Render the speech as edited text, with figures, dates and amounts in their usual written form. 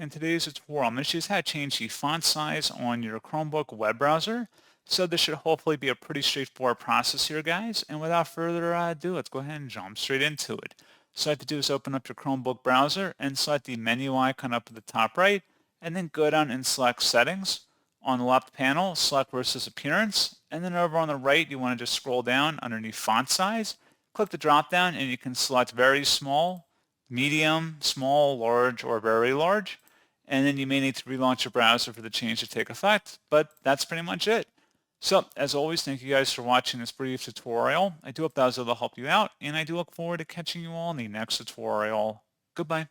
In today's tutorial, I'm going to show you how to change the font size on your Chromebook web browser. So this should hopefully be a pretty straightforward process here, guys. And without further ado, let's go ahead and jump straight into it. So all you have to do is open up your Chromebook browser and select the menu icon up at the top right, and then go down and select Settings. On the left panel, select Versus Appearance, and then over on the right, you want to just scroll down underneath Font Size. Click the drop down, and you can select Very Small, Medium, Small, Large, or Very Large. And then you may need to relaunch your browser for the change to take effect, but that's pretty much it. So, as always, thank you guys for watching this brief tutorial. I do hope that was able to help you out, and I do look forward to catching you all in the next tutorial. Goodbye.